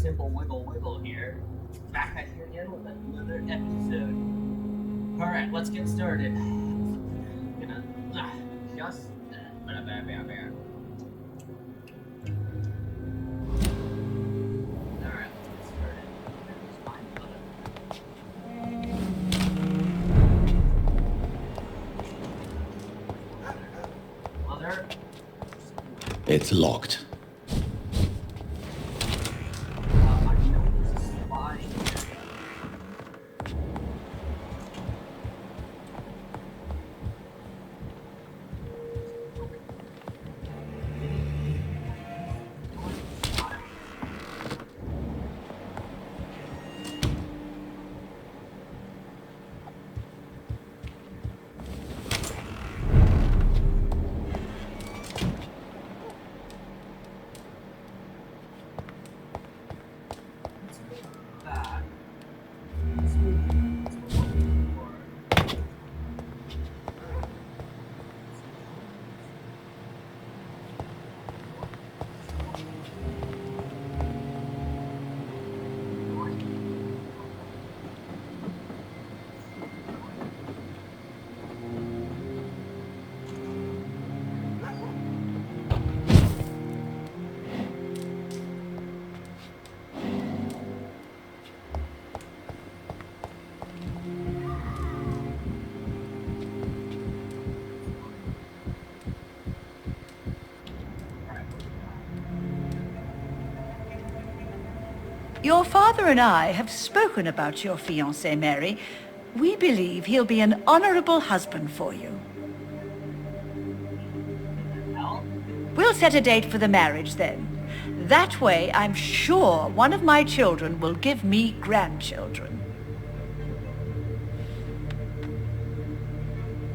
simple wiggle here. Back at you again with another episode. Alright, let's get started. Gonna just Alright, let's get started. Where's my mother? It's locked. Your father and I have spoken about your fiancé, Mary. We believe he'll be an honorable husband for you. We'll set a date for the marriage then. That way, I'm sure one of my children will give me grandchildren.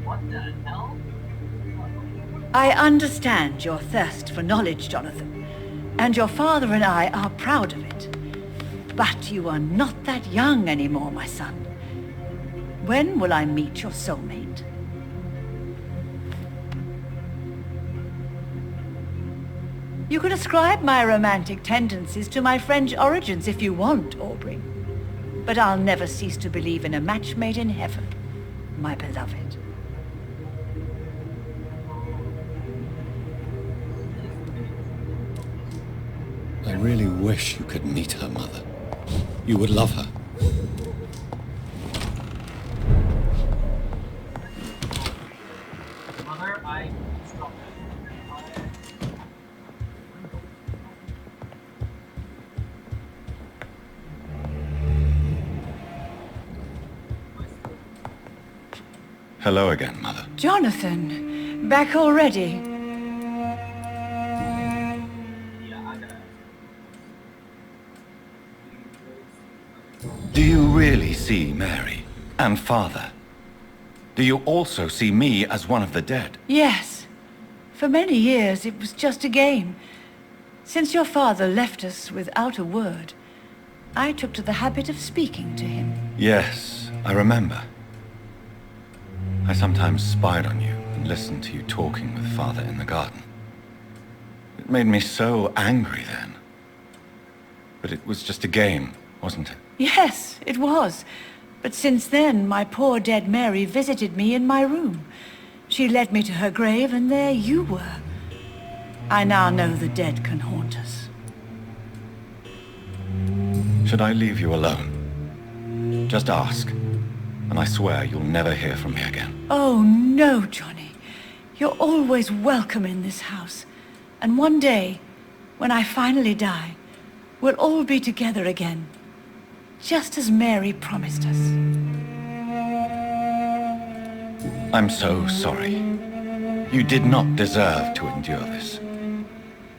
What the hell? I understand your thirst for knowledge, Jonathan, and your father and I are proud of it. But you are not that young anymore, my son. When will I meet your soulmate? You can ascribe my romantic tendencies to my French origins if you want, Aubrey. But I'll never cease to believe in a match made in heaven, my beloved. I really wish you could meet her, Mother. You would love her. Mother, I stopped Hello again, Mother. Jonathan, back already? Do you really see Mary and Father? Do you also see me as one of the dead? Yes. For many years it was just a game. Since your father left us without a word, I took to the habit of speaking to him. Yes, I remember. I sometimes spied on you and listened to you talking with Father in the garden. It made me so angry then. But it was just a game, wasn't it? Yes, it was. But since then, my poor dead Mary visited me in my room. She led me to her grave, and there you were. I now know the dead can haunt us. Should I leave you alone? Just ask, and I swear you'll never hear from me again. Oh, no, Johnny. You're always welcome in this house. And one day, when I finally die, we'll all be together again. Just as Mary promised us. I'm so sorry. You did not deserve to endure this.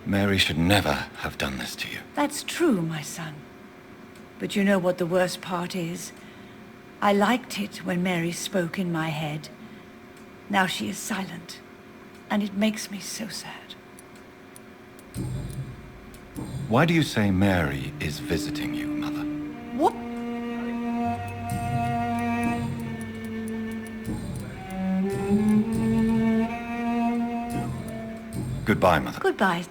Mary should never have done this to you. That's true, my son. But you know what the worst part is? I liked it when Mary spoke in my head. Now she is silent, and it makes me so sad. Why do you say Mary is visiting you, Mother? What? Goodbye, Mother. Goodbye.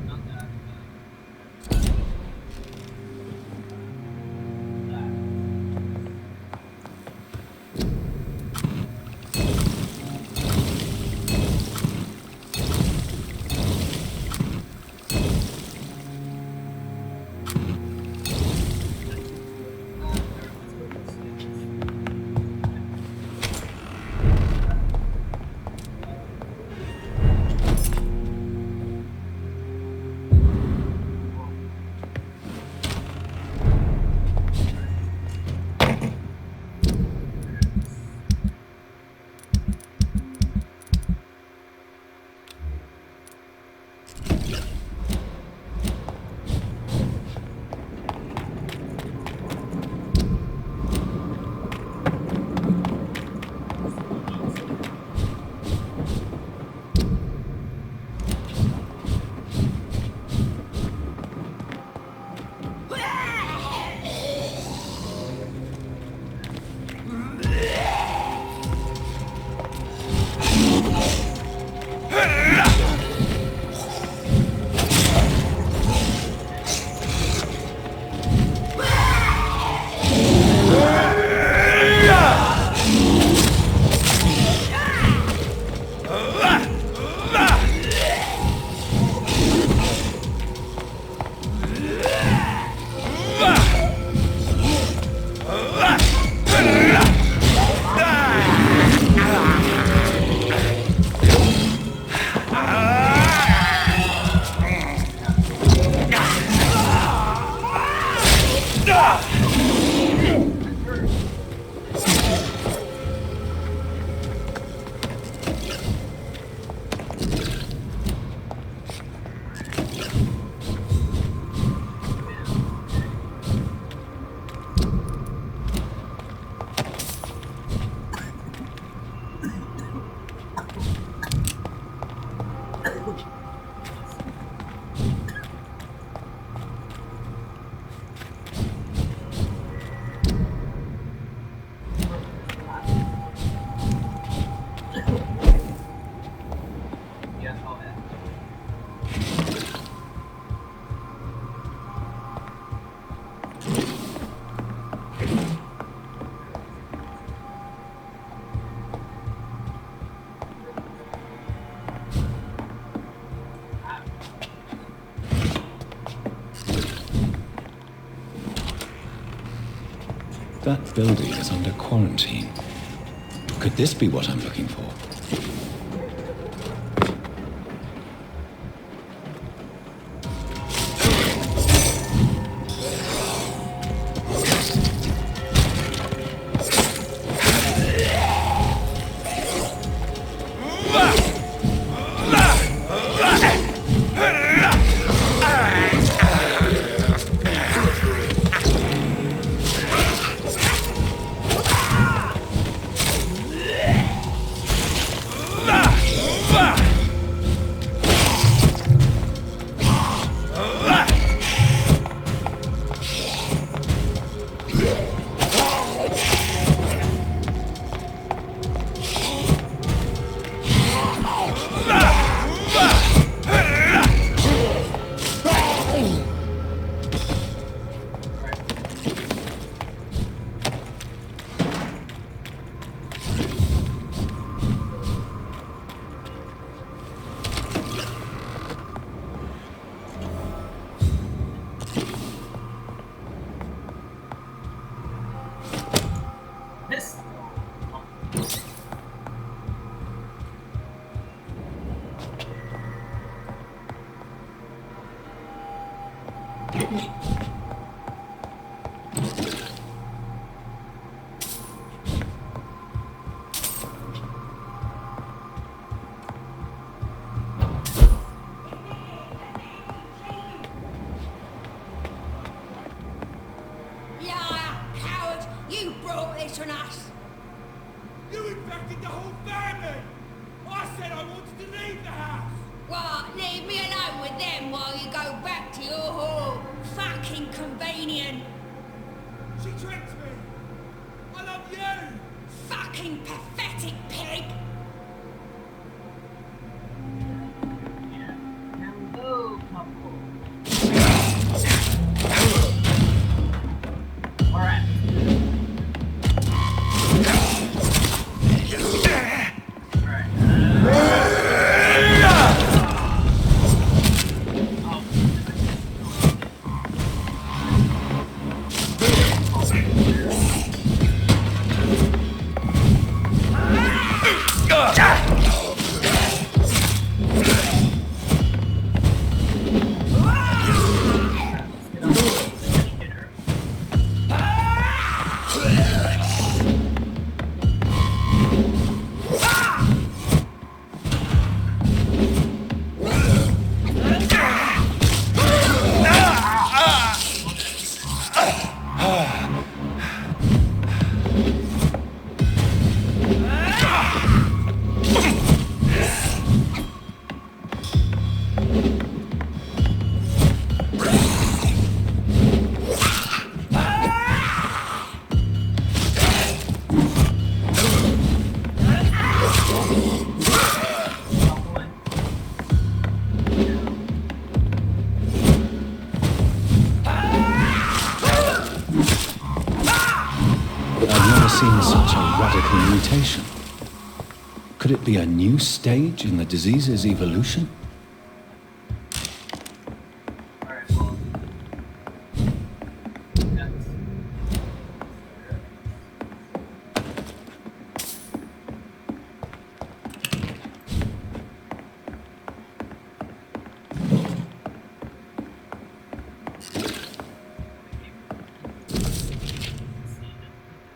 not that. That building is under quarantine. Could this be what I'm looking for? Hello, couple. seen such a radical mutation? Could it be a new stage in the disease's evolution? Alright, well. That's...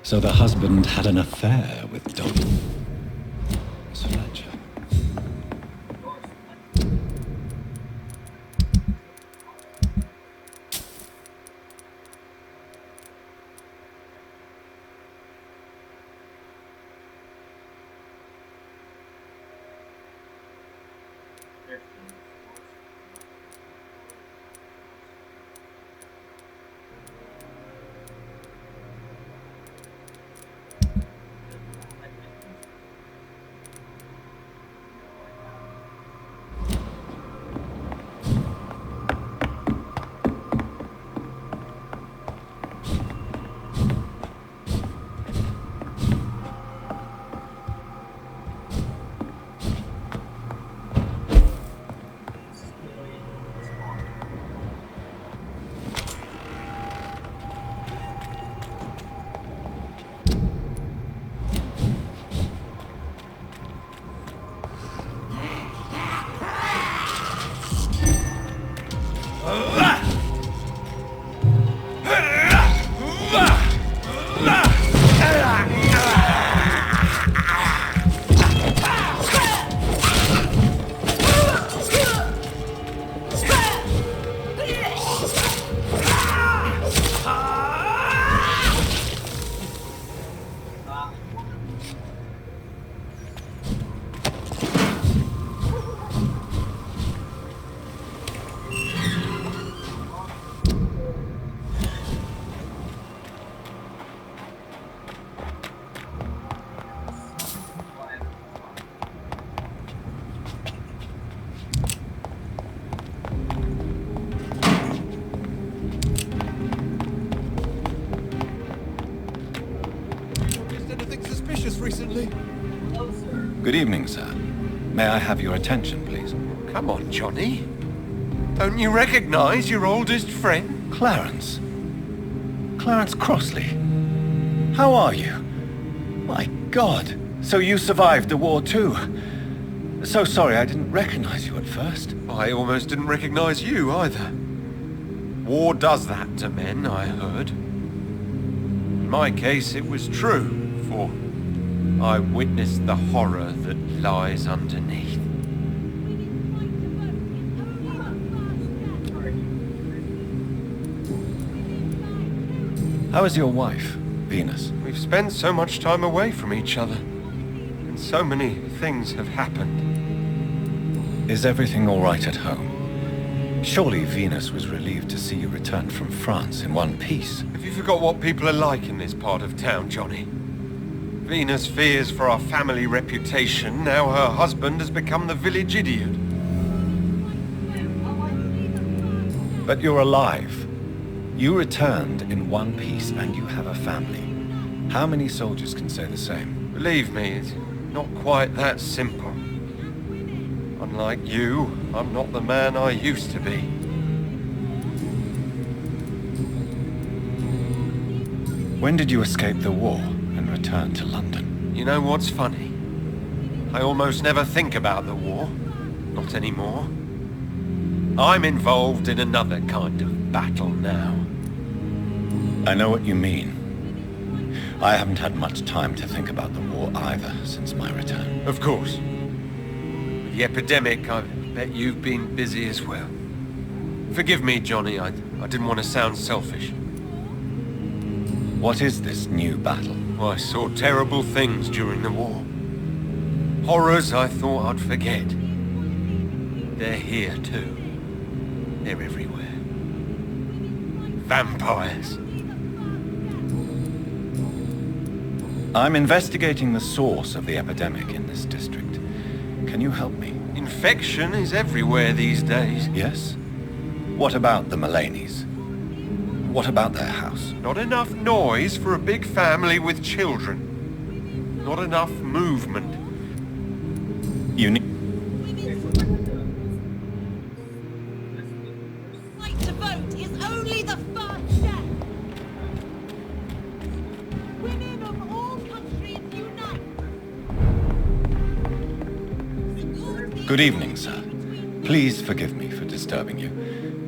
So the husband had an affair with Dolly. Fletcher. Recently? Hello, sir. Good evening, sir. May I have your attention, please? Come on, Johnny. Don't you recognize your oldest friend? Clarence. Clarence Crossley. How are you? My God. So you survived the war too. So sorry I didn't recognize you at first. I almost didn't recognize you either. War does that to men, I heard. In my case, it was true, for I witnessed the horror that lies underneath. How is your wife, Venus? We've spent so much time away from each other, and so many things have happened. Is everything all right at home? Surely Venus was relieved to see you return from France in one piece. Have you forgot what people are like in this part of town, Johnny? Venus fears for our family reputation. Now her husband has become the village idiot. But you're alive. You returned in one piece and you have a family. How many soldiers can say the same? Believe me, it's not quite that simple. Unlike you, I'm not the man I used to be. When did you escape the war and return to London? You know what's funny? I almost never think about the war. Not anymore. I'm involved in another kind of battle now. I know what you mean. I haven't had much time to think about the war either since my return. Of course. With the epidemic, I bet you've been busy as well. Forgive me, Johnny, I didn't want to sound selfish. What is this new battle? I saw terrible things during the war. Horrors I thought I'd forget. They're here too. They're everywhere. Vampires. I'm investigating the source of the epidemic in this district. Can you help me? Infection is everywhere these days. Yes? What about the Mullaneys? What about their house? Not enough noise for a big family with children. Not enough movement. You need... Right to vote is only the first step. Women of all countries unite. Good evening, sir. Please forgive me for disturbing you.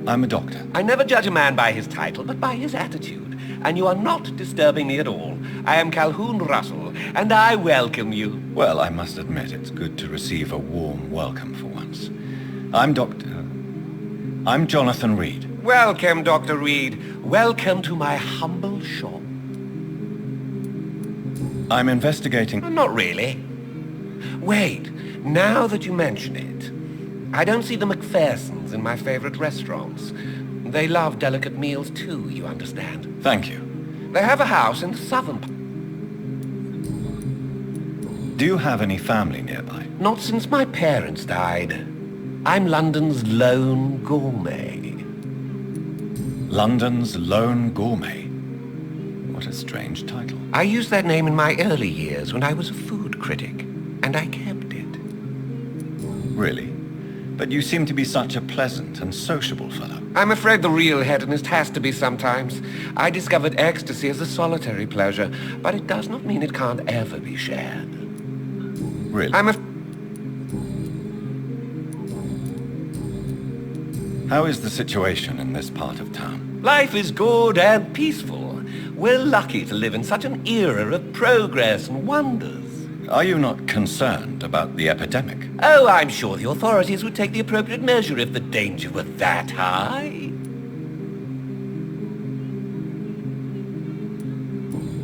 I'm a doctor. I never judge a man by his title, but by his attitude. And you are not disturbing me at all. I am Calhoun Russell, and I welcome you. Well, I must admit it's good to receive a warm welcome for once. I'm Jonathan Reed. Welcome, Dr. Reed. Welcome to my humble shop. I'm investigating... Not really. Wait, now that you mention it, I don't see the McPhersons in my favorite restaurants. They love delicate meals too, you understand. Thank you. They have a house in the southern part. Do you have any family nearby? Not since my parents died. I'm London's lone gourmet. London's Lone Gourmet. What a strange title. I used that name in my early years when I was a food critic, and I kept it. Really? But you seem to be such a pleasant and sociable fellow. I'm afraid the real hedonist has to be sometimes. I discovered ecstasy as a solitary pleasure, but it does not mean it can't ever be shared. Really? How is the situation in this part of town? Life is good and peaceful. We're lucky to live in such an era of progress and wonders. Are you not concerned about the epidemic? Oh, I'm sure the authorities would take the appropriate measure if the danger were that high.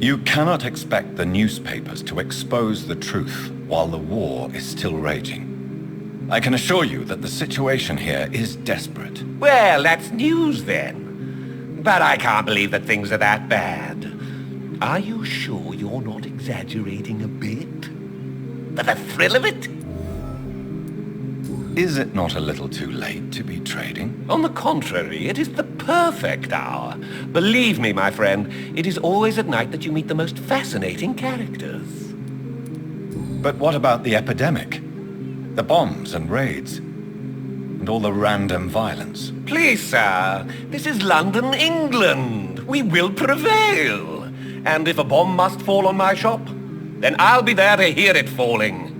You cannot expect the newspapers to expose the truth while the war is still raging. I can assure you that the situation here is desperate. Well, that's news then. But I can't believe that things are that bad. Are you sure you're not exaggerating a bit? For the thrill of it? Is it not a little too late to be trading? On the contrary, it is the perfect hour. Believe me, my friend, it is always at night that you meet the most fascinating characters. But what about the epidemic? The bombs and raids? And all the random violence? Please, sir, this is London, England. We will prevail. And if a bomb must fall on my shop, then I'll be there to hear it falling.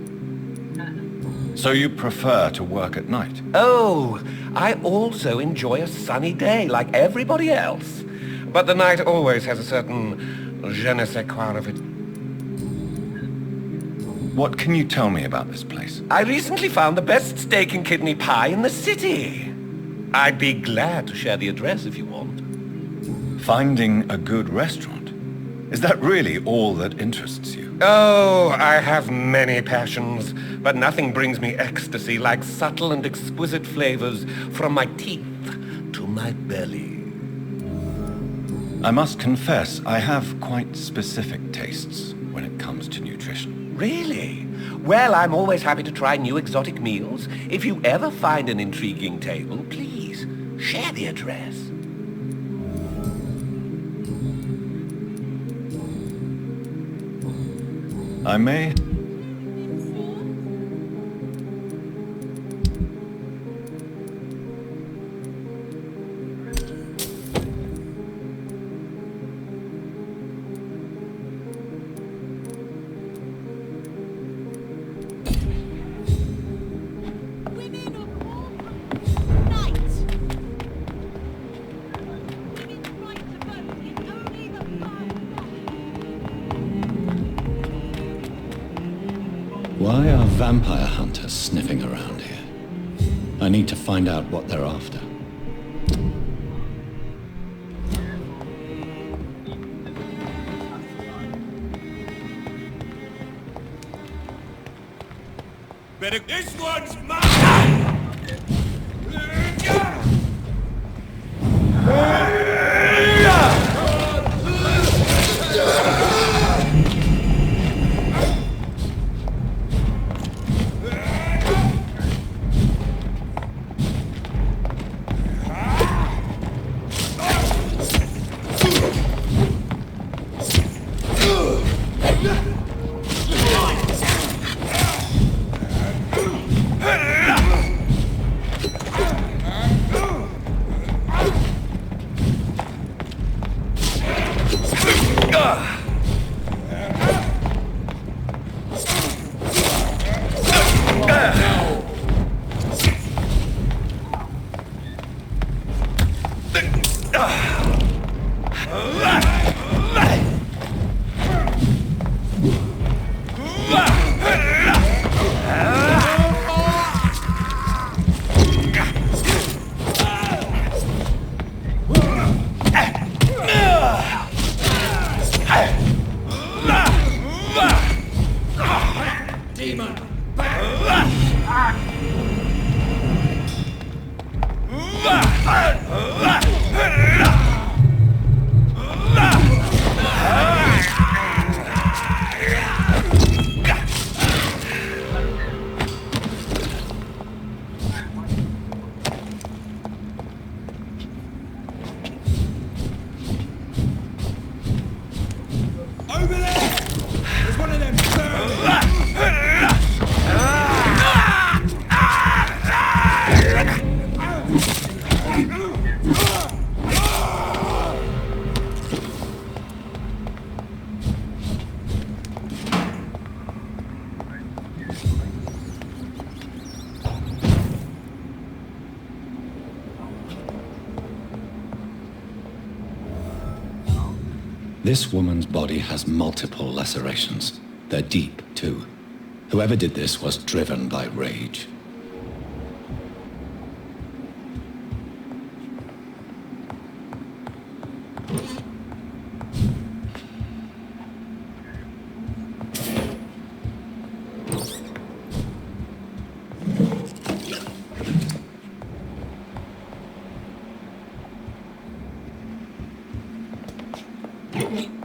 So you prefer to work at night? Oh, I also enjoy a sunny day like everybody else. But the night always has a certain je ne sais quoi of it. What can you tell me about this place? I recently found the best steak and kidney pie in the city. I'd be glad to share the address if you want. Finding a good restaurant? Is that really all that interests you? Oh, I have many passions, but nothing brings me ecstasy like subtle and exquisite flavors from my teeth to my belly. I must confess, I have quite specific tastes when it comes to nutrition. Really? Well, I'm always happy to try new exotic meals. If you ever find an intriguing table, please share the address. I may... Women of all countries unite. Women's right to vote is only the first step. Why are vampire hunters sniffing around here? I need to find out what they're after. This one's mine! This woman's body has multiple lacerations. They're deep, too. Whoever did this was driven by rage. Hey!